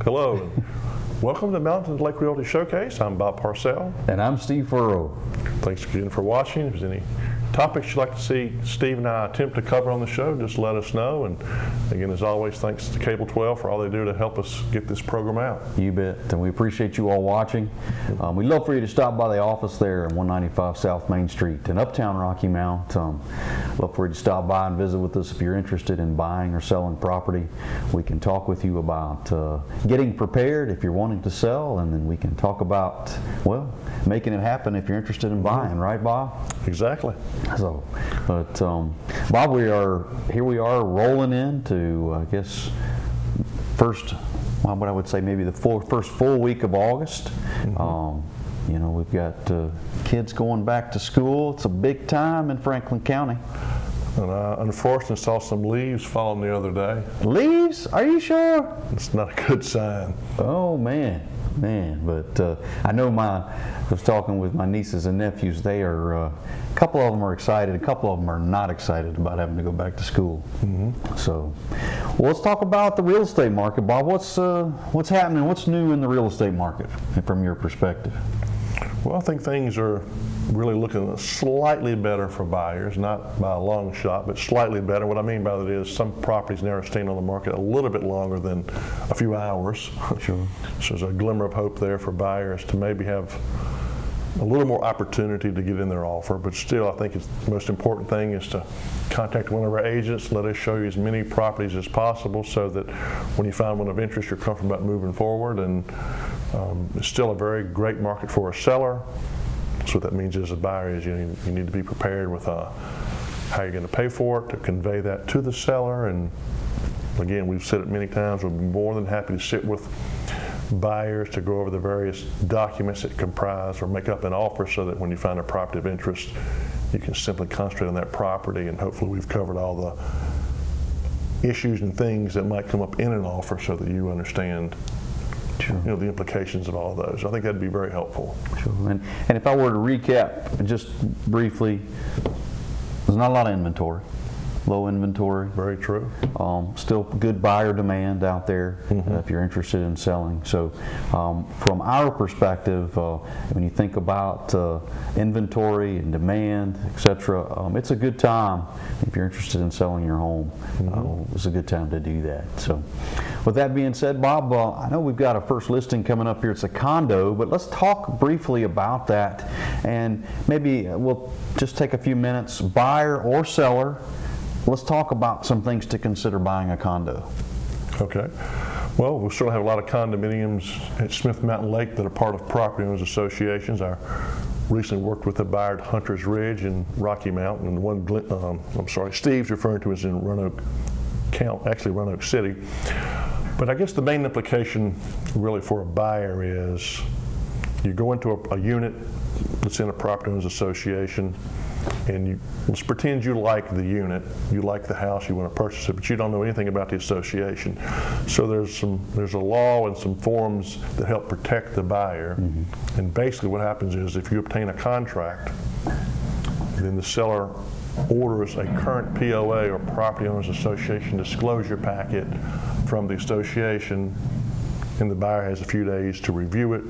Hello, and welcome to Mountain to Lake Realty Showcase. I'm Bobparcell. And I'm Stevefurrow. Thanks again for watching. If there's any topics you'd like to see Steve and I attempt to cover on the show, just let us know. And again, as always, thanks to Cable 12 for all they do to help us get this program out. You bet. And we appreciate you all watching. We'd love for you to stop by the office there on 195 South Main Street in Uptown Rocky Mount. Love for you to stop by and visit with us if you're interested in buying or selling property. We can talk with you about getting prepared if you're wanting to sell, and then we can talk about, well, making it happen if you're interested in buying, right, Bob? Exactly. So, but Bob, we are rolling into, I guess, what I would say maybe the first full week of August. You know, we've got kids going back to school. It's a big time in Franklin County. And I unfortunately saw some leaves falling the other day. Leaves? Are you sure? It's not a good sign. Oh man. But I know I was talking with my nieces and nephews. They are, a couple of them are excited, a couple of them are not excited about having to go back to school. So, well, let's talk about the real estate market, Bob. What's happening? What's new in the real estate market from your perspective? Well, I think things are really looking slightly better for buyers, not by a long shot, but slightly better. What I mean by that is some properties now are staying on the market a little bit longer than a few hours. Sure. So there's a glimmer of hope there for buyers to maybe have a little more opportunity to get in their offer, but still I think the most important thing is to contact one of our agents, let us show you as many properties as possible so that when you find one of interest, you're comfortable about moving forward. And it's still a very great market for a seller. So what that means as a buyer is you need to be prepared with how you're going to pay for it, to convey that to the seller. And again, we've said it many times, we'll be more than happy to sit with buyers to go over the various documents that comprise or make up an offer so that when you find a property of interest, you can simply concentrate on that property, and hopefully we've covered all the issues and things that might come up in an offer so that you understand the implications of all of those. I think that'd be very helpful. Sure. And if I were to recap just briefly, there's not a lot of inventory. Low inventory. Very true. Still good buyer demand out there if you're interested in selling. So from our perspective, when you think about inventory and demand, etc., it's a good time if you're interested in selling your home. It's a good time to do that. So with that being said, Bob, I know we've got a first listing coming up here. It's a condo, but let's talk briefly about that, and maybe we'll just take a few minutes, buyer or seller. Let's talk about some things to consider buying a condo. Okay. Well, we certainly have a lot of condominiums at Smith Mountain Lake that are part of property owners associations. I recently worked with a buyer at Hunter's Ridge in Rocky Mount, and the one Steve's referring to is in Roanoke City. But I guess the main implication really for a buyer is you go into a unit that's in a property owners association, and let's pretend you like the unit, you like the house, you want to purchase it, but you don't know anything about the association. So there's a law and some forms that help protect the buyer. And basically what happens is if you obtain a contract, then the seller orders a current POA or Property Owners Association disclosure packet from the association, and the buyer has a few days to review it.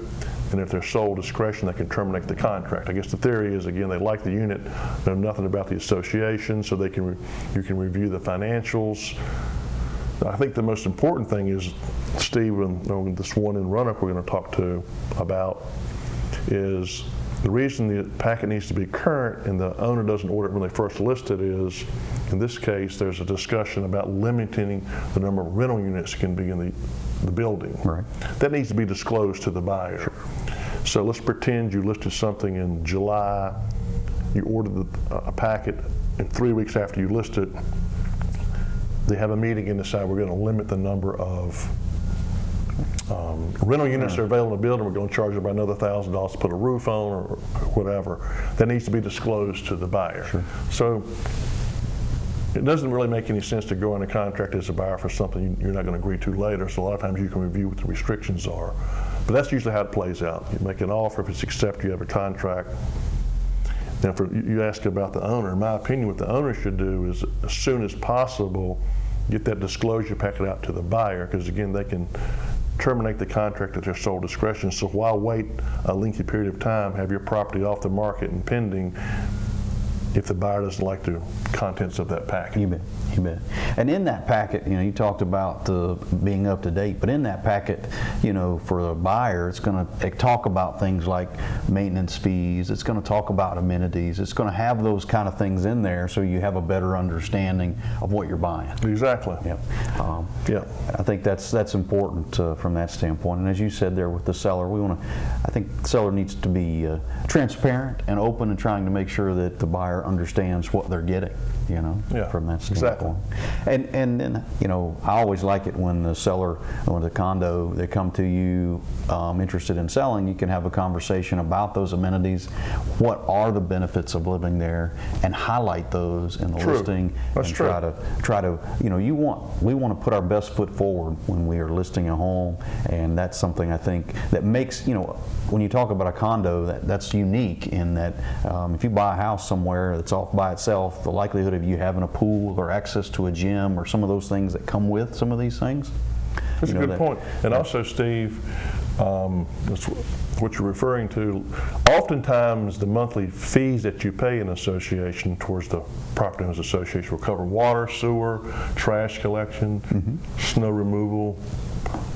And if their sole discretion, they can terminate the contract. I guess the theory is, again, they like the unit, know nothing about the association, so you can review the financials. I think the most important thing is, Steve, and this one in Roanoke we're going to talk to about, is the reason the packet needs to be current and the owner doesn't order it when they first list it is, in this case, there's a discussion about limiting the number of rental units that can be in the building. Right. That needs to be disclosed to the buyer. Sure. So let's pretend you listed something in July, you ordered a packet, and 3 weeks after you list it, they have a meeting and decide we're going to limit the number of rental units that are available in the building. We're going to charge them by another $1,000 to put a roof on or whatever. That needs to be disclosed to the buyer. Sure. So it doesn't really make any sense to go in a contract as a buyer for something you're not going to agree to later. So a lot of times you can review what the restrictions are. But that's usually how it plays out. You make an offer, if it's accepted, you have a contract. Now, you ask about the owner. In my opinion, what the owner should do is, as soon as possible, get that disclosure packet out to the buyer, because again, they can terminate the contract at their sole discretion. So why wait a lengthy period of time, have your property off the market and pending if the buyer doesn't like the contents of that package? You bet, you bet. And in that packet, you talked about being up to date, but in that packet, for the buyer, it's going to talk about things like maintenance fees, it's going to talk about amenities, it's going to have those kind of things in there so you have a better understanding of what you're buying. Exactly. Yep. Yeah. I think that's important from that standpoint. And as you said there with the seller, I think the seller needs to be transparent and open and trying to make sure that the buyer understands what they're getting, from that standpoint. Exactly. And then, I always like it when the seller or the condo, they come to you interested in selling, you can have a conversation about those amenities, what are the benefits of living there, and highlight those in the listing. That's and true. try to, we want to put our best foot forward when we are listing a home, and that's something I think that makes, when you talk about a condo, that's unique in that if you buy a house somewhere that's off by itself, the likelihood of you having a pool or access to a gym or some of those things that come with some of these things. That's a good point. And also, Steve, that's what you're referring to, oftentimes the monthly fees that you pay in association towards the property owners association will cover water, sewer, trash collection, snow removal,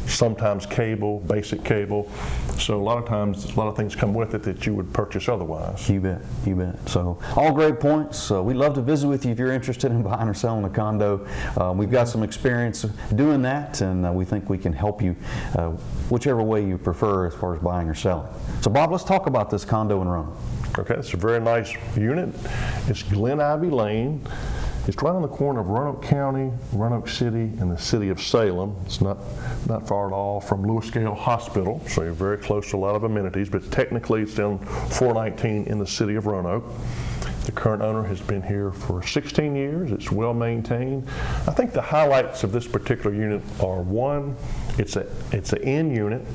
sometimes cable, basic cable. So a lot of times, a lot of things come with it that you would purchase otherwise. You bet, you bet. So all great points. We'd love to visit with you if you're interested in buying or selling a condo. We've got some experience doing that, and we think we can help you whichever way you prefer as far as buying or selling. So Bob, let's talk about this condo in Roanoke. Okay, it's a very nice unit. It's Glen Ivy Lane. It's right on the corner of Roanoke County, Roanoke City, and the city of Salem. It's not far at all from Lewis Gale Hospital, so you're very close to a lot of amenities, but technically it's down 419 in the city of Roanoke. The current owner has been here for 16 years. It's well maintained. I think the highlights of this particular unit are, one, it's an end unit.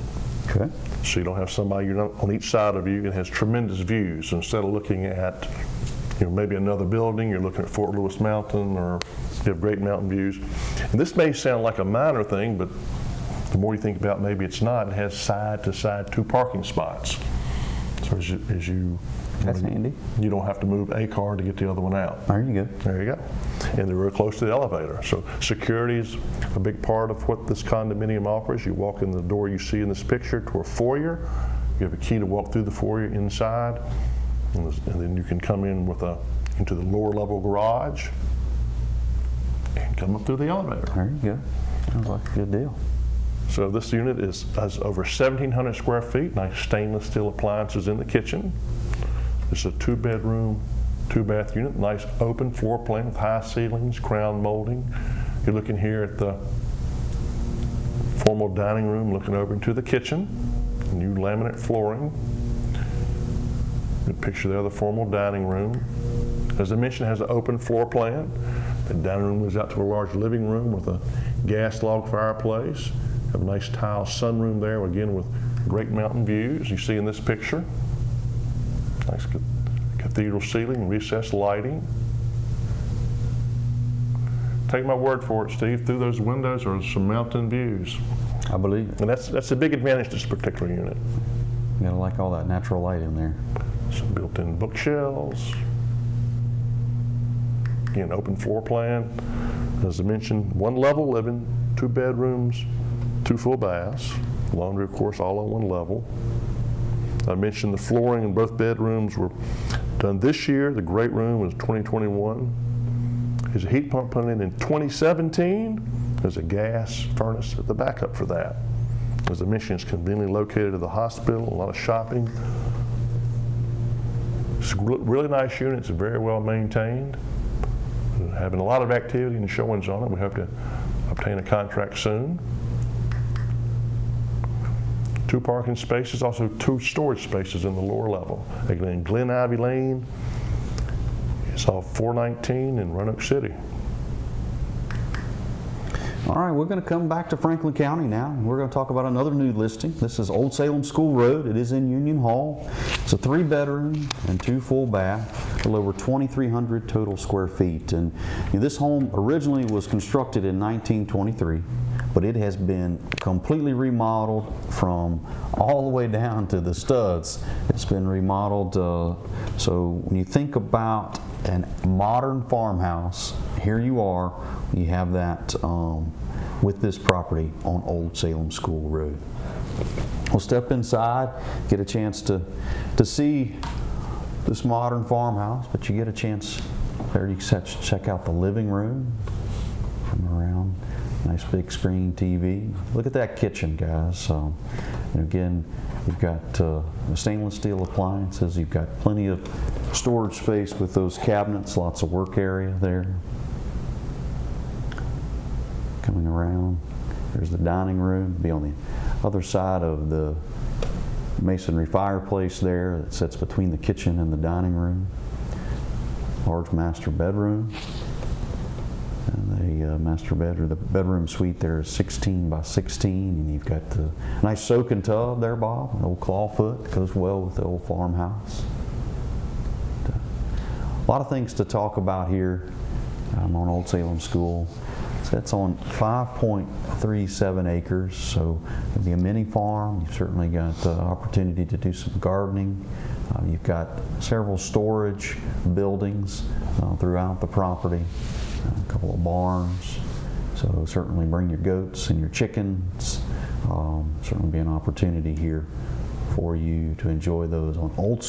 Okay. So you don't have somebody on each side of you. It has tremendous views. So instead of looking at maybe another building, you're looking at Fort Lewis Mountain, or you have great mountain views. And this may sound like a minor thing, but the more you think about it, maybe it's not. It has side-to-side 2 parking spots. So as you That's handy. You don't have to move a car to get the other one out. There you go. There you go. And they're real close to the elevator. So security is a big part of what this condominium offers. You walk in the door you see in this picture to a foyer. You have a key to walk through the foyer inside. And then you can come in into the lower level garage and come up through the elevator. There you go. Sounds like a good deal. So this unit has over 1,700 square feet, nice stainless steel appliances in the kitchen. It's a 2-bedroom, 2-bath unit, nice open floor plan with high ceilings, crown molding. You're looking here at the formal dining room, looking over into the kitchen, new laminate flooring. Good picture there of the formal dining room. As I mentioned, it has an open floor plan. The dining room goes out to a large living room with a gas log fireplace. Have a nice tile sunroom there, again with great mountain views you see in this picture. Nice cathedral ceiling, recessed lighting. Take my word for it, Steve, through those windows are some mountain views. I believe it. And that's a big advantage to this particular unit. You gotta like all that natural light in there. Some built-in bookshelves. Again, open floor plan. As I mentioned, 1-level living, 2 bedrooms, 2 full baths. Laundry, of course, all on 1 level. I mentioned the flooring in both bedrooms were done this year. The great room was 2021. There's a heat pump put in 2017. There's a gas furnace at the backup for that. As I mentioned, it's conveniently located at the hospital, a lot of shopping. It's a really nice unit. It's very well maintained. Having a lot of activity and showings on it. We hope to obtain a contract soon. 2 parking spaces, also 2 storage spaces in the lower level. Again, Glen Ivy Lane is off 419 in Roanoke City. All right, we're going to come back to Franklin County now. We're going to talk about another new listing. This is Old Salem School Road. It is in Union Hall. It's a 3-bedroom and 2 full bath, a little over 2,300 total square feet. And this home originally was constructed in 1923, but it has been completely remodeled from all the way down to the studs. It's been remodeled. So when you think about a modern farmhouse, here you are. You have that with this property on Old Salem School Road. We'll step inside, get a chance to see this modern farmhouse, but you get a chance there. You can check out the living room from around. Nice big screen TV. Look at that kitchen, guys. And again, you've got stainless steel appliances. You've got plenty of storage space with those cabinets. Lots of work area there. Coming around, there's the dining room. Be on the other side of the masonry fireplace there that sits between the kitchen and the dining room. Large master bedroom. And the bedroom suite there is 16 by 16, and you've got the nice soaking tub there, Bob. An old clawfoot goes well with the old farmhouse. A lot of things to talk about here. I'm on Old Salem School. So that's on 5.37 acres, so it'll be a mini farm. You've certainly got the opportunity to do some gardening. You've got several storage buildings throughout the property, a couple of barns. So certainly bring your goats and your chickens. Certainly be an opportunity here for you to enjoy those on Old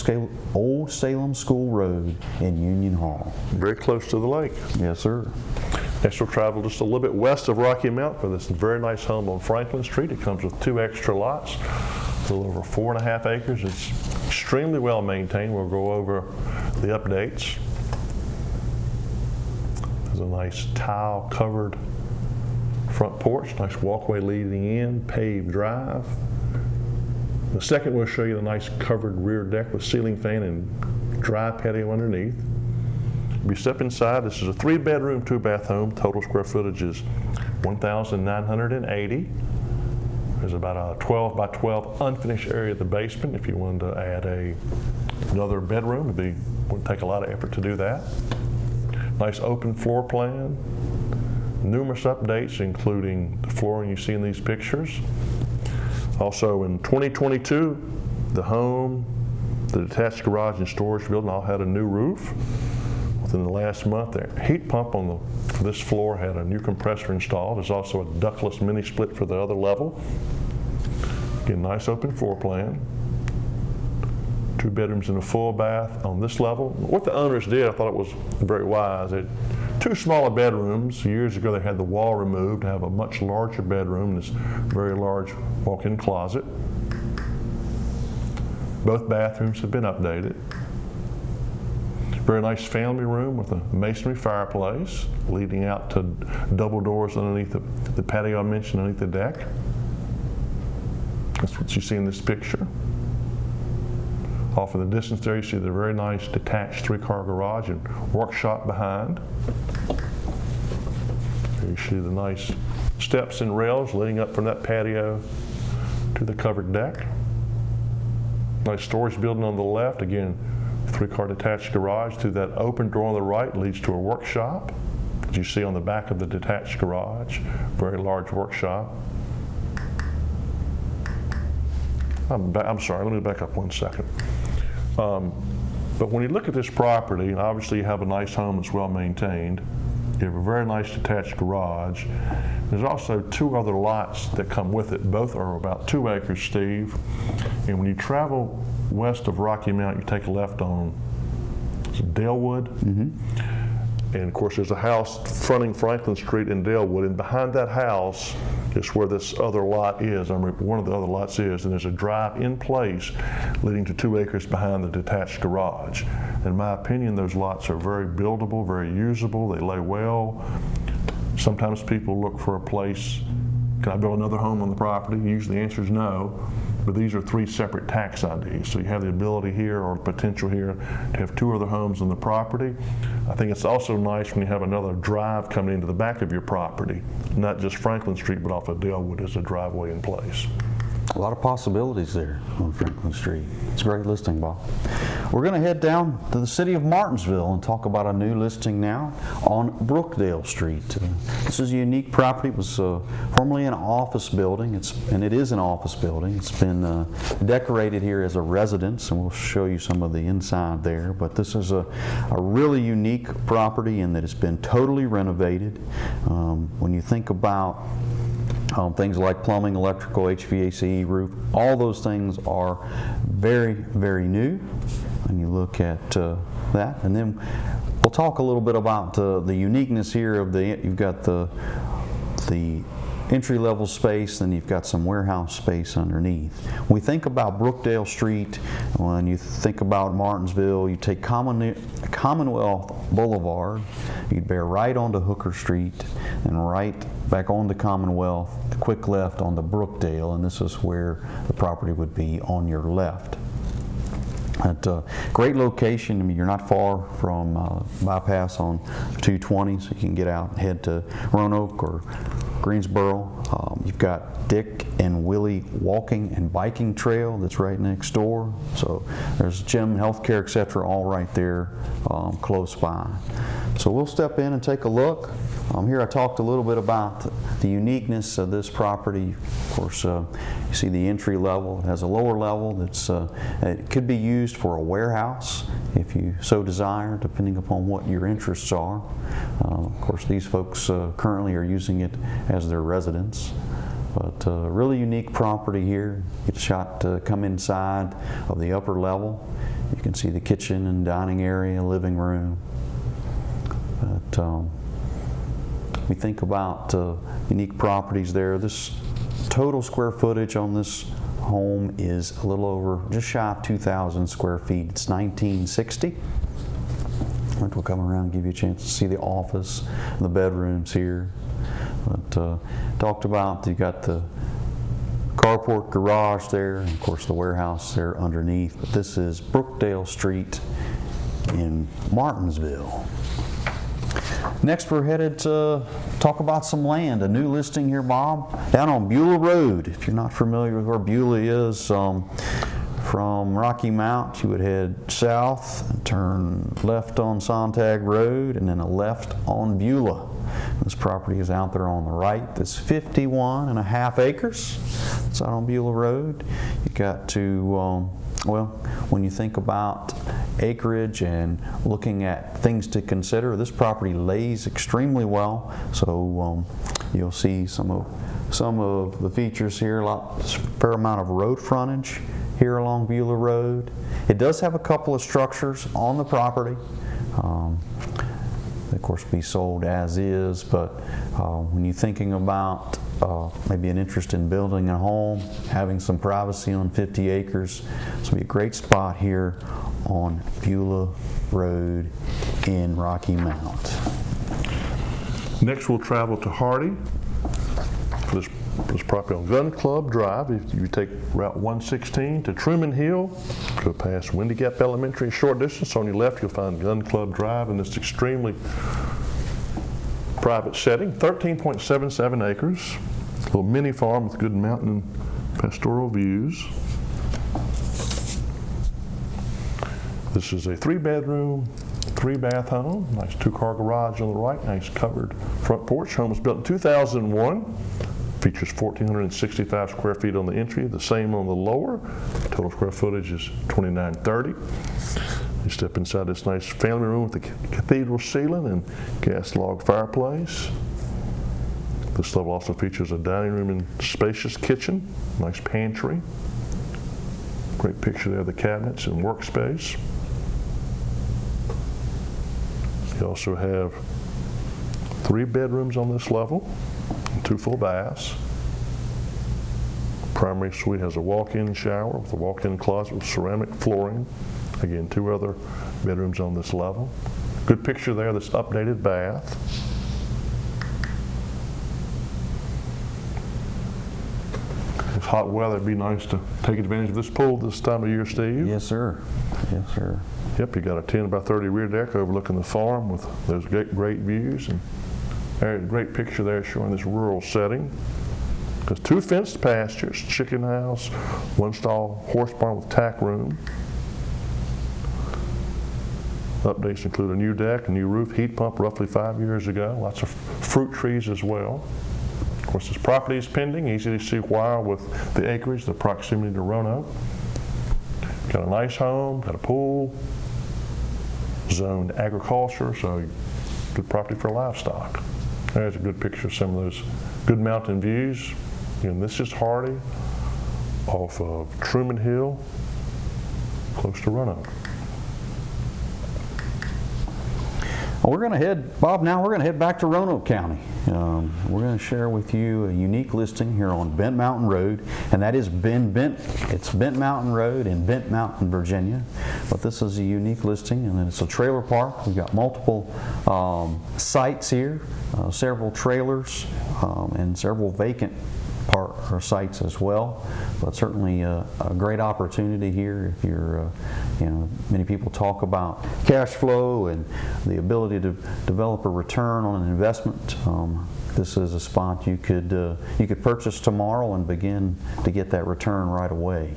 Salem School Road in Union Hall. Very close to the lake. Yes, sir. Next we'll travel just a little bit west of Rocky Mount for this very nice home on Franklin Street. It comes with 2 extra lots, a little over 4.5 acres. It's extremely well maintained. We'll go over the updates. There's a nice tile covered front porch, nice walkway leading in, paved drive. The second we'll show you the nice covered rear deck with ceiling fan and dry patio underneath. If you step inside, this is a 3-bedroom, 2-bath home. Total square footage is 1,980. There's about a 12 by 12 unfinished area at the basement. If you wanted to add another bedroom, would take a lot of effort to do that. Nice open floor plan. Numerous updates, including the flooring you see in these pictures. Also in 2022, the home, the detached garage and storage building all had a new roof. Within the last month, the heat pump on this floor had a new compressor installed. There's also a ductless mini split for the other level. Again, nice open floor plan. 2 bedrooms and a full bath on this level. What the owners did, I thought it was very wise. 2 smaller bedrooms. Years ago, they had the wall removed to have a much larger bedroom, this very large walk-in closet. Both bathrooms have been updated. Very nice family room with a masonry fireplace leading out to double doors underneath the patio I mentioned underneath the deck. That's what you see in this picture. Off in the distance there, you see the very nice detached 3-car garage and workshop behind. Here you see the nice steps and rails leading up from that patio to the covered deck. Nice storage building on the left. Again, 3-car detached garage. Through that open door on the right leads to a workshop, as you see on the back of the detached garage. Very large workshop. I'm sorry, let me back up 1 second. But when you look at this property, and obviously you have a nice home that's well maintained, you have a very nice detached garage. There's also 2 other lots that come with it. Both are about 2 acres, Steve. And when you travel west of Rocky Mount, you take a left on Dalewood. Mm-hmm. And of course, there's a house fronting Franklin Street in Dalewood, and behind that house is where this other lot is. One of the other lots is, and there's a drive in place leading to 2 acres behind the detached garage. In my opinion, those lots are very buildable, very usable. They lay well. Sometimes people look for a place, can I build another home on the property? Usually the answer is no. But these are 3 separate tax IDs. So you have the ability here or potential here to have 2 other homes on the property. I think it's also nice when you have another drive coming into the back of your property, not just Franklin Street, but off of Dalewood as a driveway in place. A lot of possibilities there on Franklin Street. It's a great listing, Bob. We're going to head down to the city of Martinsville and talk about a new listing now on Brookdale Street. This is a unique property. It was formerly an office building, and it is an office building. It's been decorated here as a residence, and we'll show you some of the inside there. But this is a really unique property in that it's been totally renovated. When you think about things like plumbing, electrical, HVAC, roof, all those things are very, very new. And you look at that, and then we'll talk a little bit about the uniqueness here of you've got the entry-level space, then you've got some warehouse space underneath. When we think about Brookdale Street, when you think about Martinsville, you take Commonwealth Boulevard, you'd bear right onto Hooker Street, and right back onto Commonwealth, quick left onto Brookdale, and this is where the property would be on your left. At a great location. I mean, you're not far from bypass on 220, so you can get out and head to Roanoke or Greensboro. You've got Dick and Willie walking and biking trail that's right next door. So there's gym, healthcare, etc., all right there close by. So we'll step in and take a look. Here I talked a little bit about the uniqueness of this property. Of course, you see the entry level. It has a lower level that's it could be used for a warehouse if you so desire, depending upon what your interests are. Of course, these folks currently are using it as their residence. But really unique property here. Get a shot to come inside of the upper level. You can see the kitchen and dining area, living room. But we think about unique properties there. This total square footage on this home is a little over, just shy of 2,000 square feet. It's 1960. And we'll come around and give you a chance to see the office, the bedrooms here. But talked about, you got the carport garage there, and of course the warehouse there underneath. But this is Brookdale Street in Martinsville. Next, we're headed to talk about some land, a new listing here, Bob, down on Beulah Road. If you're not familiar with where Beulah is, from Rocky Mount, you would head south and turn left on Sontag Road, and then a left on Beulah. This property is out there on the right. That's 51.5 acres. It's out on Beulah Road. You got to, well, when you think about acreage and looking at things to consider, this property lays extremely well. So you'll see some of the features here. A fair amount of road frontage here along Beulah Road. It does have a couple of structures on the property. Of course, be sold as is, but when you're thinking about maybe an interest in building a home, having some privacy on 50 acres, this will be a great spot here on Beulah Road in Rocky Mount. Next, we'll travel to Hardy for this property on Gun Club Drive. If you take Route 116 to Truman Hill, go past Windy Gap Elementary, a short distance. On your left, you'll find Gun Club Drive in this extremely private setting, 13.77 acres, a little mini farm with good mountain and pastoral views. This is a 3-bedroom, 3-bath home, nice 2-car garage on the right, nice covered front porch. Home was built in 2001. Features 1,465 square feet on the entry, the same on the lower. Total square footage is 2,930. You step inside this nice family room with the cathedral ceiling and gas log fireplace. This level also features a dining room and spacious kitchen, nice pantry. Great picture there of the cabinets and workspace. You also have 3 bedrooms on this level, and 2 full baths. Primary suite has a walk-in shower with a walk-in closet with ceramic flooring. Again, 2 other bedrooms on this level. Good picture there, this updated bath. It's hot weather, it'd be nice to take advantage of this pool this time of year, Steve. Yes, sir. Yes, sir. Yep, you got a 10 by 30 rear deck overlooking the farm with those great views, and great picture there showing this rural setting. There's 2 fenced pastures, chicken house, 1 stall horse barn with tack room. Updates include a new deck, a new roof, heat pump roughly 5 years ago, lots of fruit trees as well. Of course, this property is pending, easy to see why with the acreage, the proximity to Roanoke. Got a nice home, got a pool, zoned agriculture, so good property for livestock. There's a good picture of some of those good mountain views. Again, this is Hardy off of Truman Hill, close to Roanoke. Well, we're going to head, Bob, now we're going to head back to Roanoke County. We're going to share with you a unique listing here on Bent Mountain Road, and that is it's Bent Mountain Road in Bent Mountain, Virginia. But this is a unique listing, and it's a trailer park. We've got multiple sites here, several trailers, and several vacant sites as well, but certainly a great opportunity here if you're, many people talk about cash flow and the ability to develop a return on an investment. This is a spot you could purchase tomorrow and begin to get that return right away.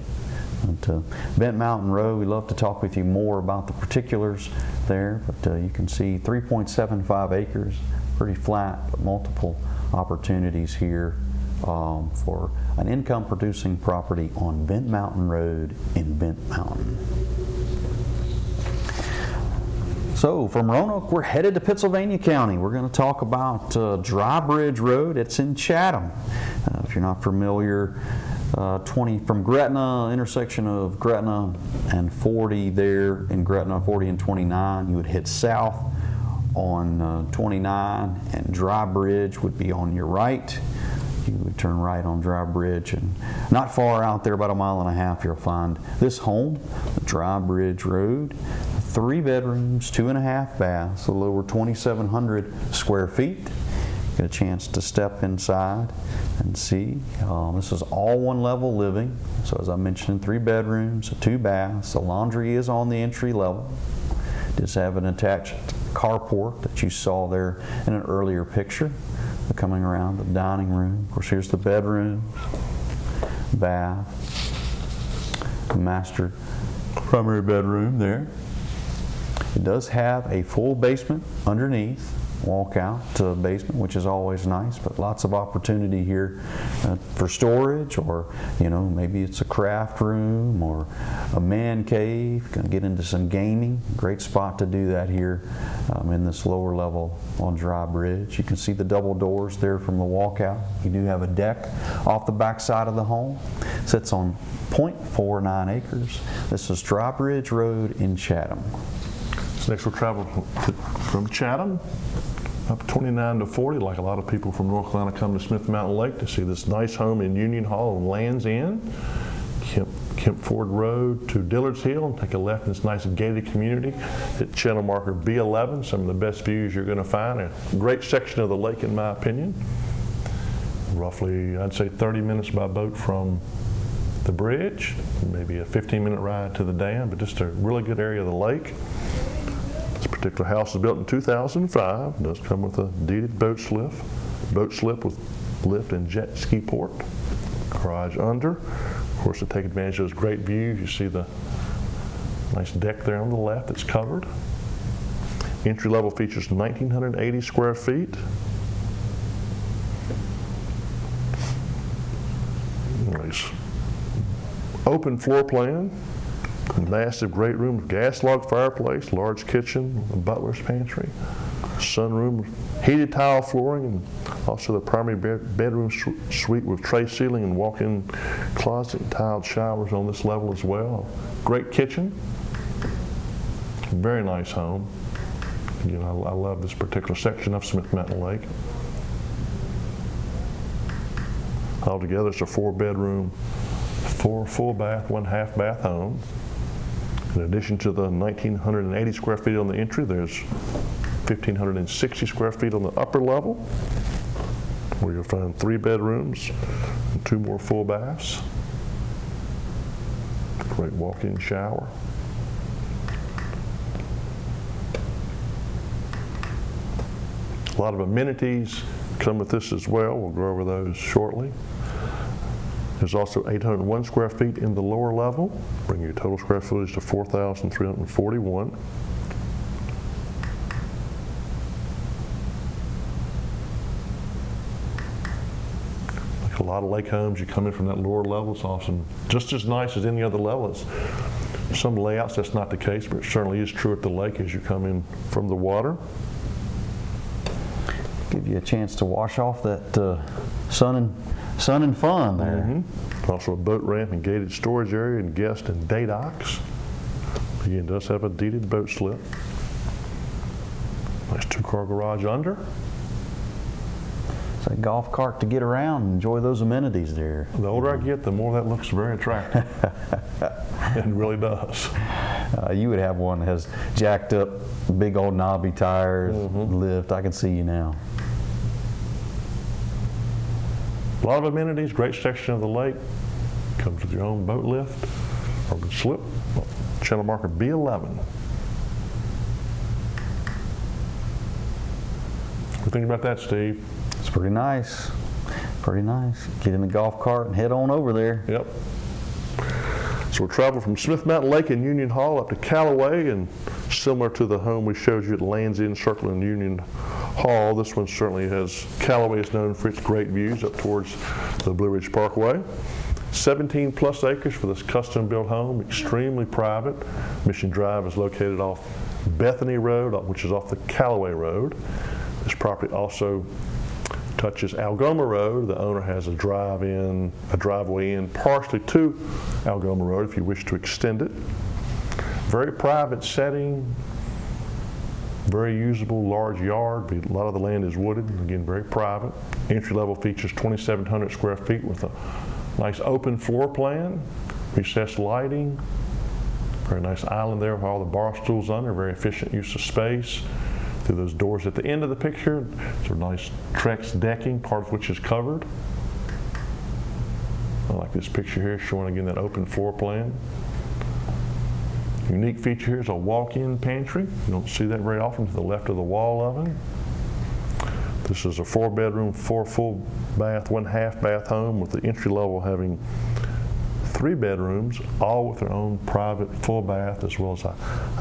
At Bent Mountain Road, we'd love to talk with you more about the particulars there, but you can see 3.75 acres, pretty flat, but multiple opportunities here for an income-producing property on Bent Mountain Road in Bent Mountain. So from Roanoke, we're headed to Pittsylvania County. We're going to talk about Dry Bridge Road. It's in Chatham. If you're not familiar, from Gretna, intersection of Gretna and 40 there in Gretna, 40 and 29, you would head south on 29, and Dry Bridge would be on your right. You would turn right on Dry Bridge, and not far out there, about a mile and a half, you'll find this home, Dry Bridge Road. 3 bedrooms, 2.5 baths, a little over 2,700 square feet. Get a chance to step inside and see. This is all one level living. So as I mentioned, 3 bedrooms, 2 baths. The laundry is on the entry level. Does have an attached carport that you saw there in an earlier picture. Coming around the dining room. Of course, here's the bedroom, bath, master primary bedroom there. It does have a full basement underneath, walkout basement, which is always nice, but lots of opportunity here for storage, or maybe it's a craft room or a man cave. Going to get into some gaming. Great spot to do that here in this lower level on Dry Bridge. You can see the double doors there from the walkout. You do have a deck off the back side of the home. Sits on 0.49 acres. This is Dry Bridge Road in Chatham. So next we'll travel from Chatham up 29 to 40, like a lot of people from North Carolina come to Smith Mountain Lake to see this nice home in Union Hall and Land's End. Kemp Ford Road to Dillard's Hill, and take a left in this nice gated community. Hit channel marker B11, some of the best views you're going to find. A great section of the lake, in my opinion. Roughly, I'd say 30 minutes by boat from the bridge, maybe a 15-minute ride to the dam, but just a really good area of the lake. This particular house was built in 2005. It does come with a deeded boat slip with lift and jet ski port. Garage under. Of course, to take advantage of those great views, you see the nice deck there on the left that's covered. Entry level features 1,980 square feet. Nice open floor plan. Massive great room, gas log fireplace, large kitchen, a butler's pantry, sunroom, heated tile flooring, and also the primary bedroom suite with tray ceiling and walk-in closet, tiled showers on this level as well. Great kitchen, very nice home. Again, I love this particular section of Smith Mountain Lake. Altogether, it's a 4-bedroom, 4 full bath, 1 half bath home. In addition to the 1,980 square feet on the entry, there's 1,560 square feet on the upper level, where you'll find 3 bedrooms and 2 more full baths. Great walk-in shower. A lot of amenities come with this as well. We'll go over those shortly. There's also 801 square feet in the lower level, bringing your total square footage to 4,341. Like a lot of lake homes, you come in from that lower level, it's awesome. Just as nice as any other level. It's some layouts that's not the case, but it certainly is true at the lake as you come in from the water. Give you a chance to wash off that sun and fun there. Also a boat ramp and gated storage area and guest and day docks. Again, it does have a deeded boat slip. Nice 2-car garage under. It's a golf cart to get around and enjoy those amenities there. The older I get, the more that looks very attractive. It really does. You would have one that has jacked up, big old knobby tires, lift. I can see you now. A lot of amenities, great section of the lake. Comes with your own boat lift or slip. Channel marker B11. What do you think about that, Steve? It's pretty nice. Pretty nice. Get in the golf cart and head on over there. Yep. So we'll travel from Smith Mountain Lake and Union Hall up to Callaway, and similar to the home we showed you at Land's End Circle and Union Hall, this one certainly has, Callaway is known for its great views up towards the Blue Ridge Parkway. 17 plus acres for this custom built home, extremely private. Mission Drive is located off Bethany Road, which is off the Callaway Road. This property also touches Algoma Road. The owner has a driveway in partially to Algoma Road if you wish to extend it. Very private setting, very usable, large yard. A lot of the land is wooded, again, very private. Entry level features 2,700 square feet with a nice open floor plan, recessed lighting, very nice island there with all the bar stools under, very efficient use of space. Through those doors at the end of the picture, sort of nice Trex decking, part of which is covered. I like this picture here showing again that open floor plan. Unique feature here is a walk-in pantry. You don't see that very often to the left of the wall oven. This is a 4-bedroom, 4 full bath, 1 half bath home with the entry level having 3 bedrooms, all with their own private full bath as well as a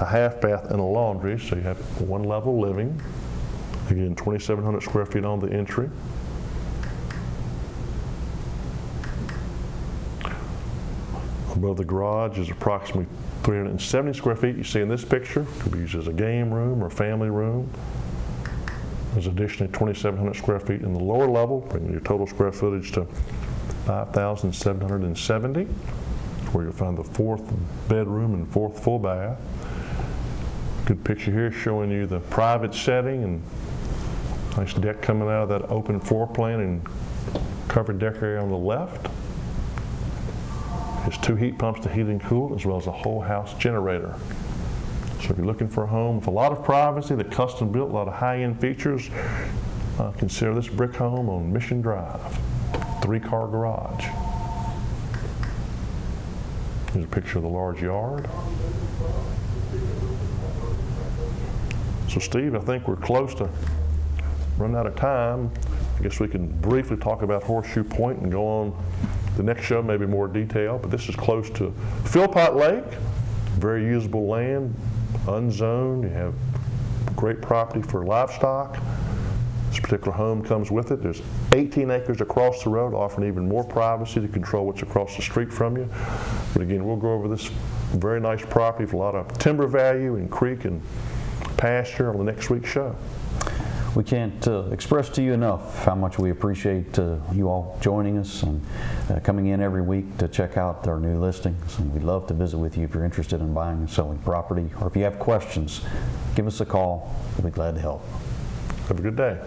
half bath and a laundry. So you have 1 level living. Again, 2,700 square feet on the entry. Above the garage is approximately 370 square feet. You see in this picture, could be used as a game room or family room. There's additionally 2,700 square feet in the lower level, bringing your total square footage to 5,770. Where you'll find the 4th bedroom and 4th full bath. Good picture here showing you the private setting and nice deck coming out of that open floor plan and covered deck area on the left. There's 2 heat pumps to heat and cool, as well as a whole house generator. So if you're looking for a home with a lot of privacy, that custom built, a lot of high-end features, consider this brick home on Mission Drive. 3-car garage. Here's a picture of the large yard. So Steve, I think we're close to running out of time. I guess we can briefly talk about Horseshoe Point and go on the next show, maybe more detail, but this is close to Philpott Lake, very usable land, unzoned. You have great property for livestock. This particular home comes with it. There's 18 acres across the road, offering even more privacy to control what's across the street from you. But again, we'll go over this very nice property with a lot of timber value and creek and pasture on the next week's show. We can't express to you enough how much we appreciate you all joining us and coming in every week to check out our new listings. And we'd love to visit with you if you're interested in buying and selling property, or if you have questions, give us a call. We'll be glad to help. Have a good day.